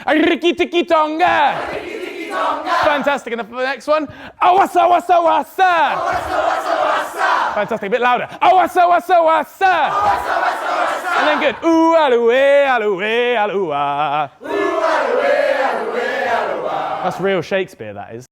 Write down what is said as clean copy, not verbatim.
Riki-tiki-tonga. Fantastic. And the next one. Awasa, wasa, wasa. Fantastic. A bit louder. Awasa, wasa, wasa. And then good. Ooh, aluwe, aluwe, aluwa. That's real Shakespeare, that is.